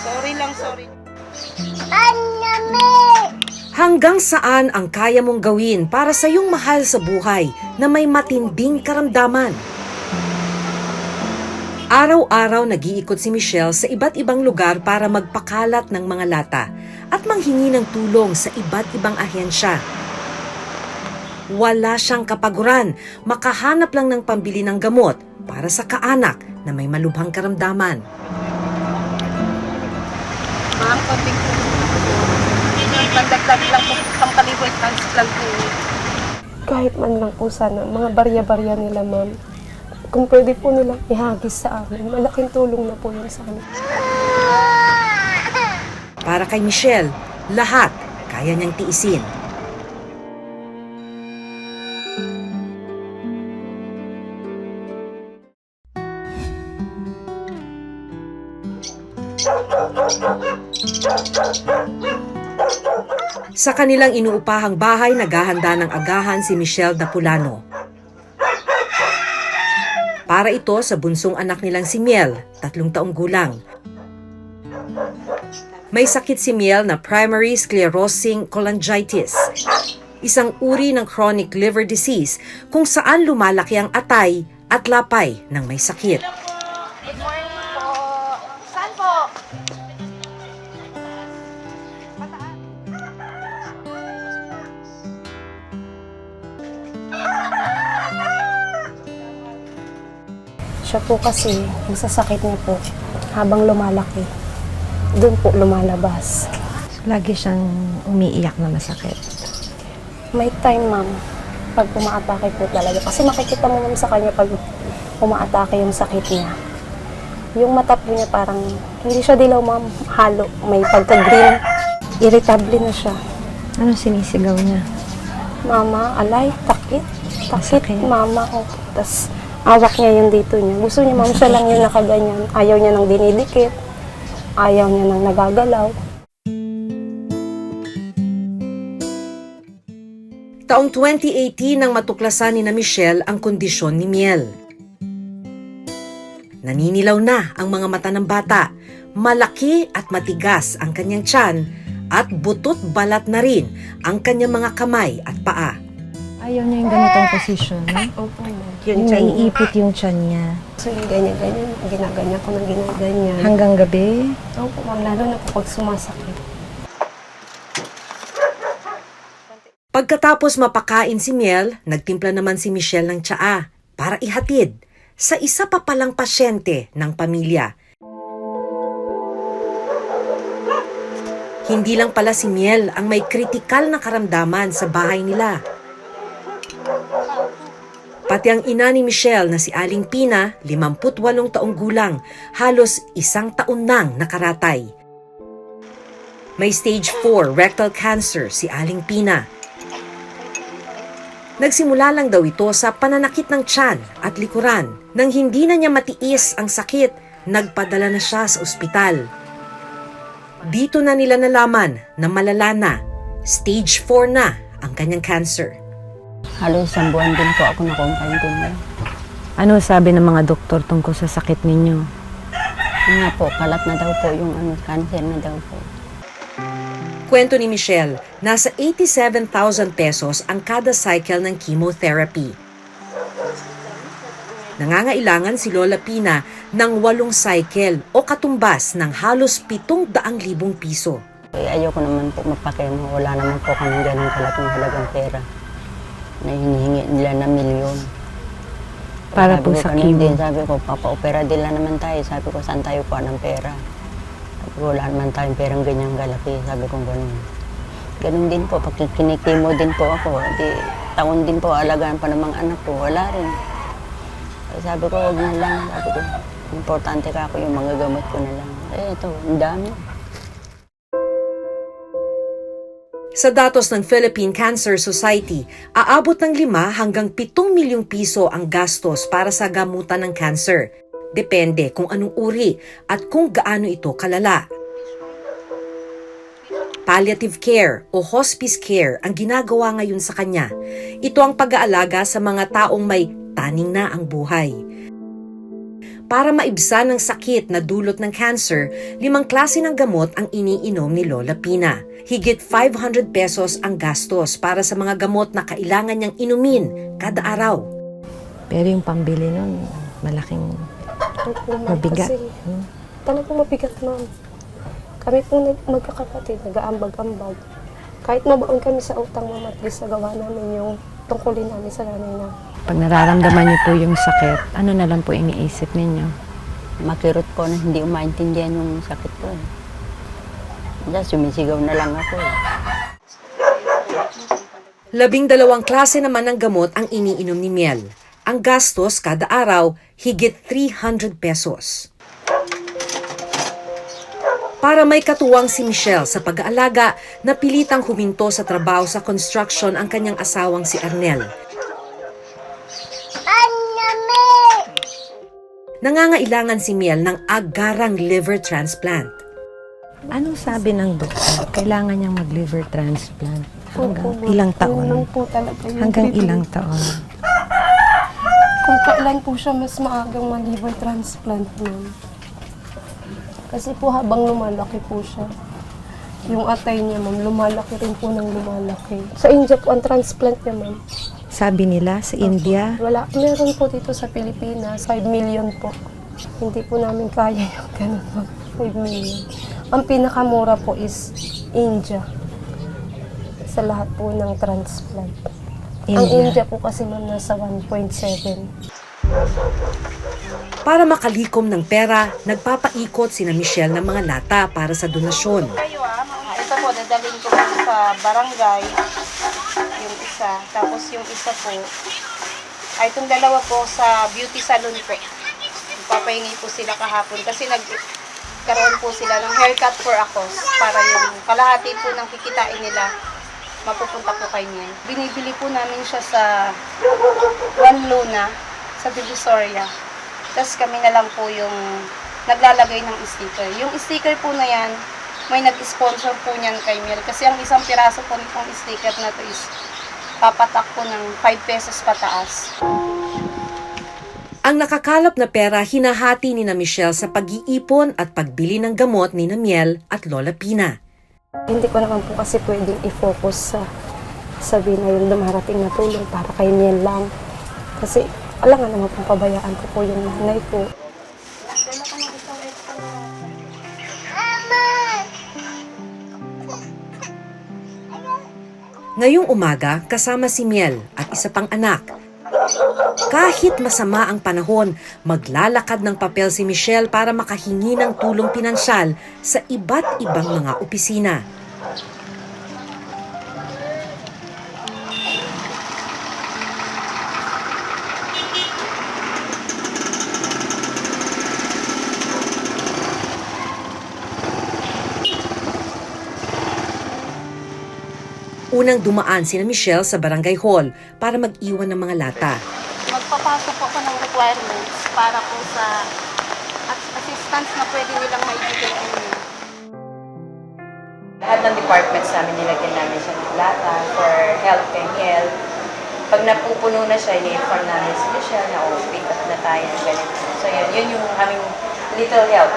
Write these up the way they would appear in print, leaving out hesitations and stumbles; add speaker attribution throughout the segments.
Speaker 1: Sorry lang, sorry.
Speaker 2: Hanggang saan ang kaya mong gawin para sa iyong mahal sa buhay na may matinding karamdaman? Araw-araw nag-iikot si Michelle sa iba't ibang lugar para magpakalat ng mga lata at manghingi ng tulong sa iba't ibang ahensya. Wala siyang kapaguran, makahanap lang ng pambili ng gamot para sa kaanak na may malubhang karamdaman.
Speaker 1: Ma'am, konting pandagdag lang po, pampalibo lang po.
Speaker 3: Kahit man lang po sana, mga barya-barya nila, ma'am. Kung pwede po nilang ihagis sa amin, malaking tulong na po yun sa amin.
Speaker 2: Para kay Michelle, lahat kaya niyang tiisin. Sa kanilang inuupahang bahay, naghahanda ng agahan si Michelle Dapulano. Para ito sa bunsong anak nilang si Miel, 3 taong gulang. May sakit si Miel na primary sclerosing cholangitis, isang uri ng chronic liver disease kung saan lumalaki ang atay at lapay ng may sakit.
Speaker 1: Good morning po. Saan po?
Speaker 3: Siya po kasi, yung sasakit niya po, habang lumalaki, doon po lumalabas.
Speaker 4: Lagi siyang umiiyak na masakit.
Speaker 3: May time, ma'am, pag umaatake po talaga. Kasi makikita mo, ma'am, sa kanya pag umaatake yung sakit niya. Yung mata po niya parang, hindi siya dilaw, ma'am, halo. May pagka-green. Irritable na siya.
Speaker 4: Ano sinisigaw niya?
Speaker 3: Mama, alay, takit. Takit,
Speaker 4: Sakit.
Speaker 3: mama. Oh. Tapos, awak niya yung dito niya. Gusto niya, ma'am, siya lang yung nakaganyan. Ayaw niya nang dinidikit. Ayaw niya nang nagagalaw.
Speaker 2: Taong 2018 nang matuklasan ni na Michelle ang kondisyon ni Miel. Naninilaw na ang mga mata ng bata, malaki at matigas ang kanyang tiyan at butot balat na rin ang kanyang mga kamay at paa.
Speaker 4: Ayaw niya yung ganitong posisyon.
Speaker 3: Opo, ma'am.
Speaker 4: Yung naiipit yung tiyan niya.
Speaker 3: So, yung ganyan-ganyan, ginaganyan ko ng ginaganyan.
Speaker 4: Hanggang gabi,
Speaker 3: Opo, ma'am, lalo na po pag sumasakit.
Speaker 2: Pagkatapos mapakain si Miel, nagtimpla naman si Michelle ng tsaa para ihatid sa isa pa palang pasyente ng pamilya. Hindi lang pala si Miel ang may kritikal na karamdaman sa bahay nila. Pati ang ina ni Michelle na si Aling Pina, 58 taong gulang, halos 1 taon nang nakaratay. May stage 4 rectal cancer si Aling Pina. Nagsimula lang daw ito sa pananakit ng tiyan at likuran. Nang hindi na niya matiis ang sakit, nagpadala na siya sa ospital. Dito na nila nalaman na malala na, stage 4 na ang kanyang cancer.
Speaker 5: Halos 1 buwan din po ako nakumpanya.
Speaker 4: ano sabi ng mga doktor tungkol sa sakit ninyo?
Speaker 5: Nga po, kalat na daw po yung cancer na daw po.
Speaker 2: Kwento ni Michelle, nasa 87,000 pesos ang kada cycle ng chemotherapy. Nangangailangan si Lola Pina ng 8 cycle o katumbas ng halos 700,000 piso.
Speaker 5: Ayoko naman po magpakemo. Wala naman po kami ganun kalaking halagang pera na hinihingi nila na milyon.
Speaker 4: Para
Speaker 5: Sabi
Speaker 4: po
Speaker 5: ko,
Speaker 4: sa
Speaker 5: kanina
Speaker 4: chemo.
Speaker 5: din, sabi ko, papa-opera din lang naman tayo. Sabi ko, saan tayo pa ng pera? Sabi ko, wala naman tayong perang ganyang galaki. Sabi ko, ganun. Ganun din po, pag kinikimo din po ako, di, taon din po, alagaan pa ng mga anak ko, wala rin. Sabi ko, huwag na lang. Sabi ko, importante ka ako yung mga gamot ko na lang. Ito, ang dami.
Speaker 2: Sa datos ng Philippine Cancer Society, aabot ng 5 hanggang 7 milyong piso ang gastos para sa gamutan ng cancer. Depende kung anong uri at kung gaano ito kalala. Palliative care o hospice care ang ginagawa ngayon sa kanya. Ito ang pag-aalaga sa mga taong may taning na ang buhay. Para maibsan ang sakit na dulot ng cancer, 5 klase ng gamot ang iniinom ni Lola Pina. Higit 500 pesos ang gastos para sa mga gamot na kailangan niyang inumin kada araw.
Speaker 4: Pero yung pambili nun, malaking
Speaker 3: Opo, ma'am,
Speaker 4: mabigat.
Speaker 3: kasi talagang mabigat, ma'am. Kami po magkakapatid, nag-aambag-ambag. Kahit mabaon kami sa utang, ma'am, at least nagawa namin yung tungkulin namin sa nanay na.
Speaker 4: Pag nararamdaman niyo po yung sakit, ano na lang po iniisip ninyo?
Speaker 5: Makirot ko na hindi umaintindihan yung sakit ko. Just sumisigaw na lang ako.
Speaker 2: 12 klase naman ng gamot ang iniinom ni Miel. Ang gastos kada araw, higit 300 pesos. Para may katuwang si Michelle sa pag-aalaga, napilitang huminto sa trabaho sa construction ang kanyang asawang si Arnel. Nangangailangan si Miel ng agarang liver transplant.
Speaker 4: Anong sabi ng doktor? Kailangan niyang mag-liver transplant. Hanggang
Speaker 3: Opo,
Speaker 4: ilang
Speaker 3: yun lang
Speaker 4: taon?
Speaker 3: po talaga yung
Speaker 4: Hanggang
Speaker 3: treatment.
Speaker 4: ilang taon?
Speaker 3: Kung kailan po siya mas maagang ma-liver transplant, ma'am. Kasi po habang lumalaki po siya, yung atay niya, ma'am, lumalaki rin po ng lumalaki. Sa India po ang transplant niya, ma'am.
Speaker 4: Sabi nila sa India,
Speaker 3: Wala, meron po dito sa Pilipinas, 5 million po. Hindi po namin kaya yung ganun, ma'am. 5 million. Ang pinakamura po is India. Sa lahat po ng transplant. Ang India po kasi, ma'am, nasa 1.7.
Speaker 2: Para makalikom ng pera, nagpapaikot sina Michelle ng mga lata para sa donasyon.
Speaker 1: Kayo ito po, dadalhin ko lang sa barangay. Yung isa. Tapos yung isa po, ay itong dalawa po sa beauty salon po. Papahingi po sila kahapon kasi nagkaroon po sila ng haircut for a cause para yung kalahati po ng kikitain nila mapupunta po kay Miel. Binibili po namin siya sa One Luna sa Divisoria. Tapos kami na lang po yung naglalagay ng sticker. Yung sticker po na yan, may nag-sponsor po niyan kay Miel. Kasi ang isang piraso po nitong sticker na to is papatak po ng 5 pesos pataas.
Speaker 2: Ang nakakalap na pera hinahati ni na Michelle sa pag-iipon at pagbili ng gamot ni na Miel at Lola Pina.
Speaker 3: Hindi ko naman po kasi pwedeng i-focus sa sabihin na yung dumarating na tulong para kay Miel lang. Kasi alam nga naman kung pabayaan ko po yung nanay ko.
Speaker 2: Ngayong umaga, kasama si Miel at isa pang anak. Kahit masama ang panahon, maglalakad ng papel si Michelle para makahingi ng tulong pinansyal sa iba't ibang mga opisina. Unang dumaan sina Michelle sa barangay hall para mag-iwan ng mga lata.
Speaker 1: Magpapasok po ako ng requirements para po sa assistance na pwede nilang maibigay sa inyo.
Speaker 6: Lahat ng departments namin nilagyan namin siya ng lata for health and health. Pag napupuno na siya, ini-inform namin si Michelle na pick up na tayo ng ganito. So yun yung aming little help.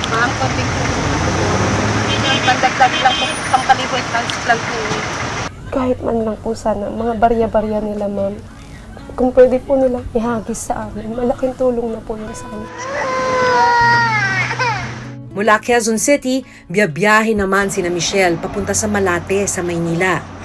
Speaker 1: Ma'am, konting pandagdag lang po pang liver transplant po.
Speaker 3: Kahit man lang po sana, mga barya-barya nila, ma'am. Kung pwede po nilang ihagis sa amin, malaking tulong na po yun sa amin.
Speaker 2: Mula Quezon City, biyabiyahe naman sina Michelle papunta sa Malate sa Maynila.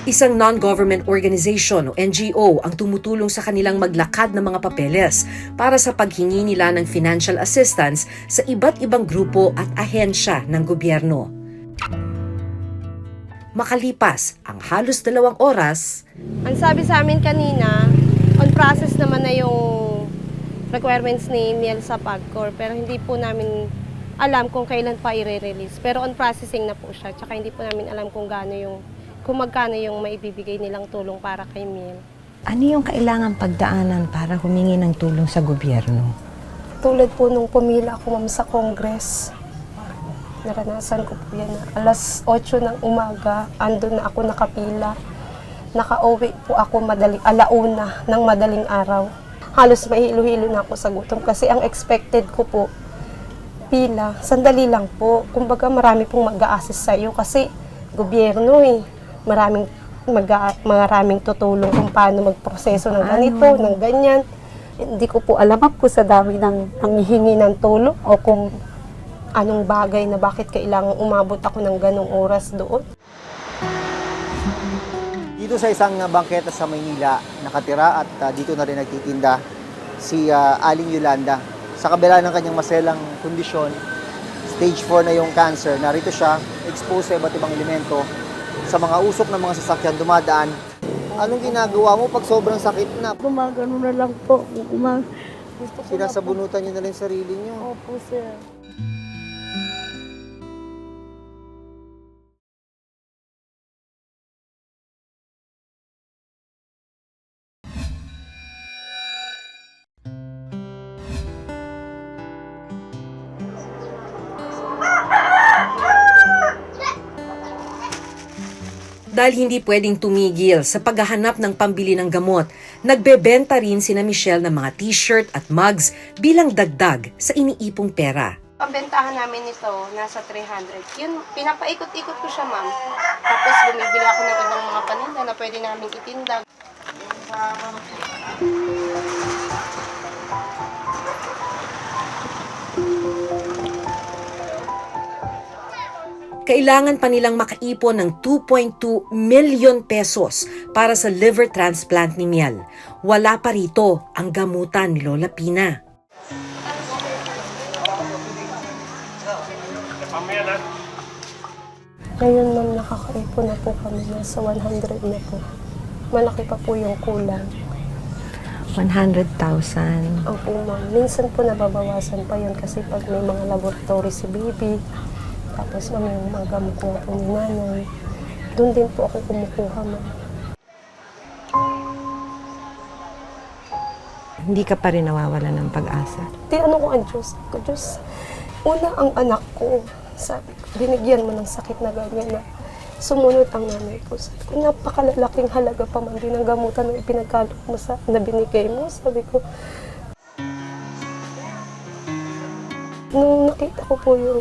Speaker 2: Isang non-government organization o NGO ang tumutulong sa kanilang maglakad ng mga papeles para sa paghingi nila ng financial assistance sa iba't ibang grupo at ahensya ng gobyerno. Makalipas ang halos 2 oras,
Speaker 3: Ang sabi sa amin kanina, on process naman na yung requirements ni Miel sa PAGCOR, pero hindi po namin alam kung kailan pa i-release. Pero on processing na po siya. Tsaka hindi po namin alam kung magkano yung maibibigay nilang tulong para kay Miel.
Speaker 4: Ano yung kailangan pagdaanan para humingi ng tulong sa gobyerno?
Speaker 3: Tulad po nung pumila ako, ma'am, sa Congress. Naranasan ko po yan. Alas 8 ng umaga, andun na ako nakapila. Nakauwi po ako alauna ng madaling araw. Halos mahilo-hilo na ako sa gutom kasi ang expected ko po, pila, sandali lang po. Kumbaga marami pong mag-a-assist sa'yo kasi gobyerno eh. Maraming tutulong kung paano magproseso ng ganito, ng ganyan. Hindi ko po alam po sa dami ng nanghihingi ng tulong o kung anong bagay na bakit kailangan umabot ako ng ganong oras doon.
Speaker 7: Dito sa isang bangketa sa Maynila, nakatira at dito na rin nagtitinda si Aling Yolanda. Sa kabila ng kanyang maselang kondisyon, stage 4 na yung cancer. Narito siya, exposed sa iba't ibang elemento. Sa mga usok ng mga sasakyan dumadaan. Anong ginagawa mo pag sobrang sakit na?
Speaker 8: Gumagano na lang po.
Speaker 7: Sinasabunutan niyo na lang yung sarili niyo.
Speaker 8: Opo, sir.
Speaker 2: Dahil hindi pwedeng tumigil sa paghahanap ng pambili ng gamot, nagbebenta rin sina Michelle ng mga t-shirt at mugs bilang dagdag sa iniipong pera.
Speaker 1: Ang bentahan namin nito, nasa 300. Yun, pinapaikot-ikot ko siya, ma'am. Tapos bumibili ako ng ibang mga paninda na pwede namin itinda.
Speaker 2: Kailangan pa nilang makaipon ng 2.2 million pesos para sa liver transplant ni Miel. Wala pa rito ang gamutan ni Lola Pina.
Speaker 3: Ngayon, ma'am, nakakaipon na po kami. Nasa 100 na po. Malaki pa po yung kulang.
Speaker 4: 100,000.
Speaker 3: Opo, ma'am. Minsan po nababawasan pa yun kasi pag may mga laboratory si baby, tapos ma'am, yung mga gamot nga po ni nanay, doon din po ako kumukuha, ma'am.
Speaker 4: Hindi ka pa rin nawawalan ng pag-asa.
Speaker 3: Ano ko ang Diyos? Diyos, una ang anak ko. Sabi ko, binigyan mo ng sakit na ganyan na sumunod ang nanay ko. Sabi ko, napakalalaking halaga pa man din ang gamutan na ipinagkalok mo na binigay mo. Sabi ko, nung nakita ko po yung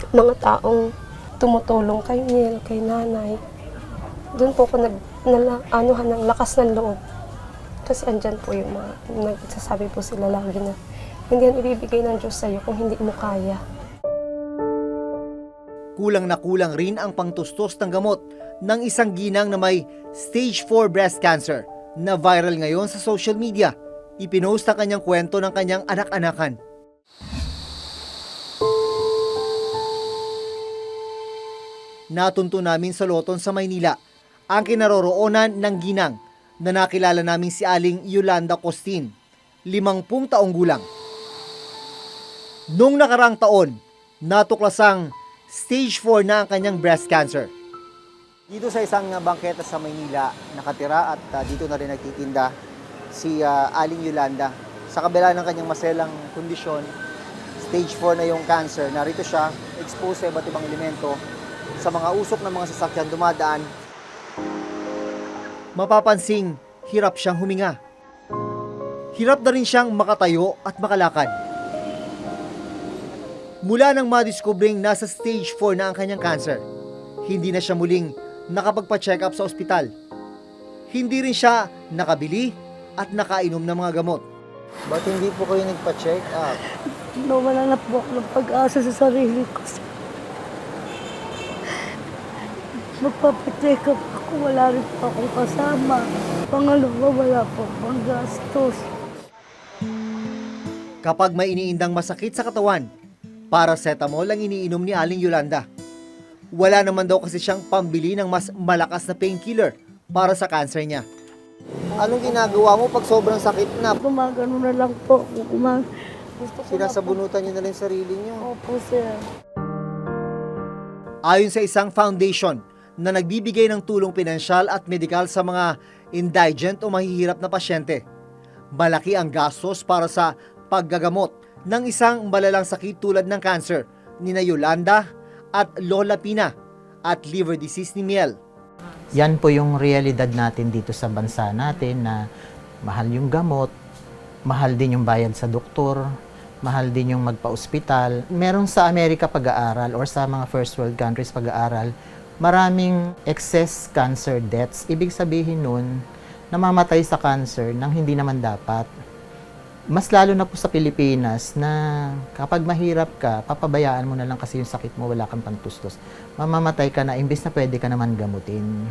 Speaker 3: mga taong tumutulong kay Miel, kay nanay, doon po ako anuhan ng lakas ng loob. Kasi andyan po yung mga nagsasabi po sila lagi na hindi yan ibibigay ng Diyos sa'yo kung hindi mo kaya.
Speaker 7: Kulang na kulang rin ang pangtustos ng gamot ng isang ginang na may stage 4 breast cancer na viral ngayon sa social media. Ipinost ang kanyang kwento ng kanyang anak-anakan. Natunto namin sa Loton sa Maynila ang kinaroroonan ng ginang na nakilala namin si Aling Yolanda Costin, 50 taong gulang. Noong nakarang taon, natuklasang stage 4 na ang kanyang breast cancer. Dito sa isang bangketa sa Maynila, nakatira at dito na rin nagtitinda si Aling Yolanda. Sa kabila ng kanyang maselang kondisyon, stage 4 na yung cancer. Narito siya, exposed sa iba't ibang elemento. Sa mga usok ng mga sasakyan dumadaan, mapapansing hirap siyang huminga. Hirap na rin siyang makatayo at makalakad. Mula nang madiskubring nasa stage 4 na ang kanyang cancer, hindi na siya muling nakapagpa-check up sa ospital. Hindi rin siya nakabili at nakainom ng mga gamot. Ba't hindi po kayo nagpa-check up?
Speaker 8: Nawala na po ako ng pag-asa sa sarili ko. Magpapacheck up ako, wala rin po akong kasama. Pangalawa, wala po akong gastos.
Speaker 7: Kapag may iniindang masakit sa katawan, paracetamol ang iniinom ni Aling Yolanda. Wala naman daw kasi siyang pambili ng mas malakas na painkiller para sa cancer niya. Anong ginagawa mo pag sobrang sakit na?
Speaker 8: Gumagano na lang po. Gusto ko na po.
Speaker 7: Sinasabunutan niyo na lang yung sarili niyo.
Speaker 8: Opo, sir.
Speaker 7: Ayon sa isang foundation na nagbibigay ng tulong pinansyal at medikal sa mga indigent o mahihirap na pasyente, malaki ang gastos para sa paggagamot ng isang malalang sakit tulad ng cancer ni na Yolanda at Lola Pina at liver disease ni Miel.
Speaker 9: Yan po yung realidad natin dito sa bansa natin na mahal yung gamot, mahal din yung bayad sa doktor, mahal din yung magpa-ospital. Meron sa Amerika pag-aaral or sa mga first world countries pag-aaral, maraming excess cancer deaths. Ibig sabihin nun, namamatay sa cancer nang hindi naman dapat. Mas lalo na po sa Pilipinas na kapag mahirap ka, papabayaan mo na lang kasi yung sakit mo, wala kang pantustos. Mamamatay ka na, imbes na pwede ka naman gamutin.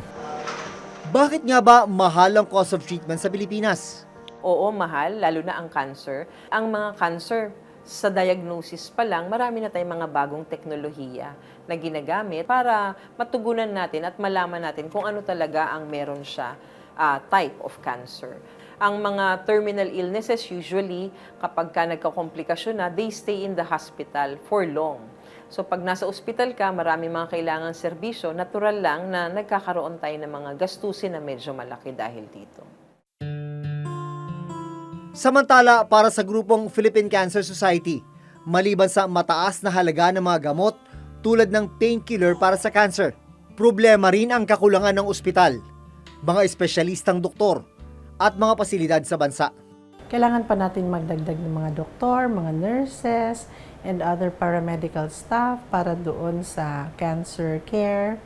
Speaker 7: Bakit nga ba mahal ang cost of treatment sa Pilipinas?
Speaker 6: Oo, mahal, lalo na ang cancer. Ang mga cancer, sa diagnosis pa lang, marami na tayong mga bagong teknolohiya na ginagamit para matugunan natin at malaman natin kung ano talaga ang meron siya type of cancer. Ang mga terminal illnesses usually, kapag ka nagkakomplikasyon na, they stay in the hospital for long. So pag nasa ospital ka, marami mga kailangang serbisyo, natural lang na nagkakaroon tayo ng mga gastusin na medyo malaki dahil dito.
Speaker 7: Samantala, para sa grupong Philippine Cancer Society, maliban sa mataas na halaga ng mga gamot tulad ng painkiller para sa cancer, problema rin ang kakulangan ng ospital, mga espesyalistang doktor, at mga pasilidad sa bansa.
Speaker 10: Kailangan pa natin magdagdag ng mga doktor, mga nurses, and other paramedical staff para doon sa cancer care.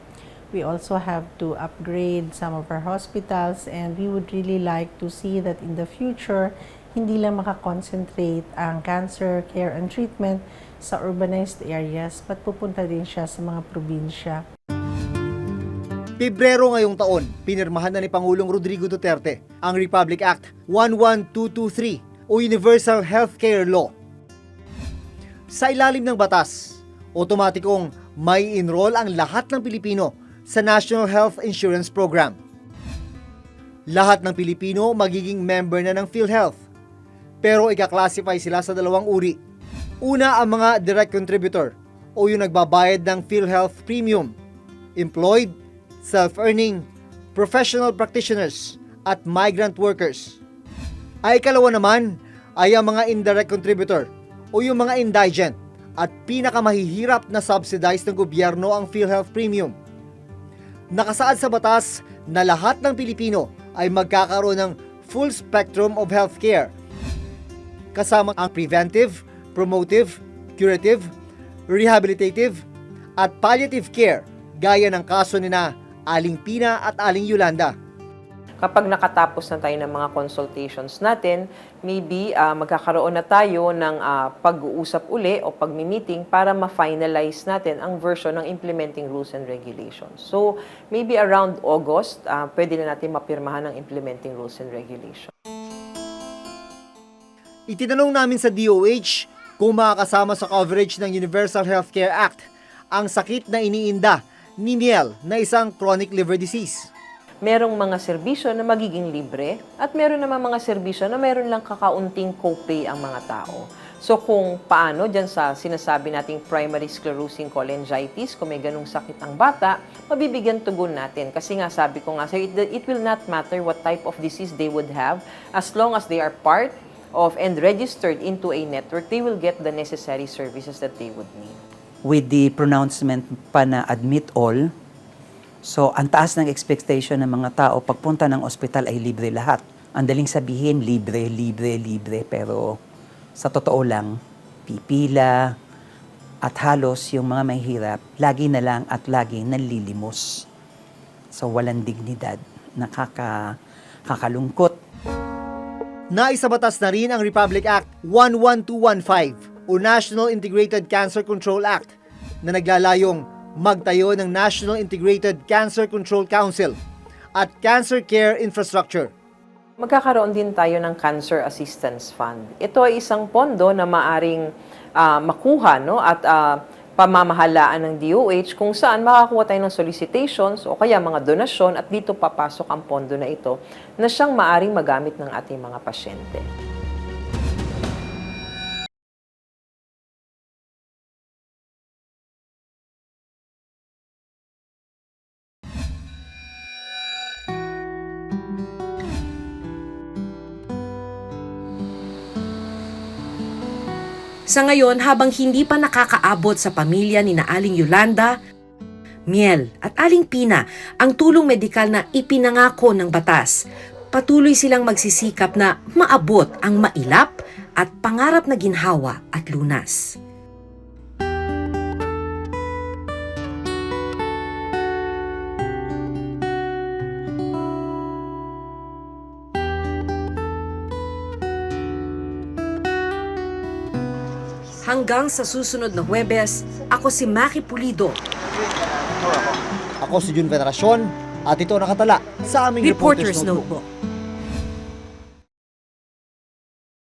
Speaker 10: We also have to upgrade some of our hospitals, and we would really like to see that in the future, hindi lang makakonsentrate ang cancer care and treatment sa urbanized areas, but pupunta din siya sa mga probinsya.
Speaker 7: Pebrero ngayong taon, pinirmahan na ni Pangulong Rodrigo Duterte ang Republic Act 11223 o Universal Healthcare Law. Sa ilalim ng batas, otomatikong may enroll ang lahat ng Pilipino sa National Health Insurance Program. Lahat ng Pilipino magiging member na ng PhilHealth, pero ika-classify sila sa dalawang uri. Una, ang mga direct contributor o yung nagbabayad ng PhilHealth Premium, employed, self-earning, professional practitioners, at migrant workers. Ay ikalawa naman ay ang mga indirect contributor o yung mga indigent at pinakamahihirap na subsidized ng gobyerno ang PhilHealth Premium. Nakasaad sa batas na lahat ng Pilipino ay magkakaroon ng full spectrum of healthcare, kasama ang preventive, promotive, curative, rehabilitative, at palliative care gaya ng kaso ni na Aling Pina at Aling Yolanda.
Speaker 6: Kapag nakatapos na tayo ng mga consultations natin, maybe magkakaroon na tayo ng pag-uusap uli o pag-meeting para ma-finalize natin ang version ng implementing rules and regulations. So, maybe around August, pwede na natin mapirmahan ang implementing rules and regulations.
Speaker 7: Itinanong namin sa DOH kung makakasama sa coverage ng Universal Healthcare Act ang sakit na iniinda ni Miel na isang chronic liver disease.
Speaker 6: Merong mga serbisyo na magiging libre at meron naman mga serbisyo na meron lang kakaunting copay ang mga tao. So kung paano dyan sa sinasabi nating primary sclerosing cholangitis, kung may ganung sakit ang bata, mabibigyan tugon natin. Kasi nga sabi ko nga, so it will not matter what type of disease they would have as long as they are part of and registered into a network, they will get the necessary services that they would need.
Speaker 11: With the pronouncement pa na admit all, so ang taas ng expectation ng mga tao pagpunta ng ospital ay libre lahat. Ang daling sabihin, libre, libre, libre, pero sa totoo lang, pipila at halos yung mga mahihirap, lagi na lang at lagi nanlilimos. So walang dignidad, nakakalungkot.
Speaker 7: Naisabatas na rin ang Republic Act 11215 o National Integrated Cancer Control Act na naglalayong magtayo ng National Integrated Cancer Control Council at Cancer Care Infrastructure.
Speaker 6: Magkakaroon din tayo ng Cancer Assistance Fund. Ito ay isang pondo na maaring makuha at pamamahalaan ng DOH kung saan makakuha tayo ng solicitations o kaya mga donasyon at dito papasok ang pondo na ito na siyang maaring magamit ng ating mga pasyente.
Speaker 2: Sa ngayon, habang hindi pa nakakaabot sa pamilya ni na Aling Yolanda, Miel at Aling Pina ang tulong medikal na ipinangako ng batas, patuloy silang magsisikap na maabot ang mailap at pangarap na ginhawa at lunas. Hanggang sa susunod na Huwebes, ako si Maki Pulido.
Speaker 7: Ako si Jun Veneracion at ito ang nakatala sa aming
Speaker 2: Reporter's
Speaker 7: Notebook.
Speaker 2: Notebook.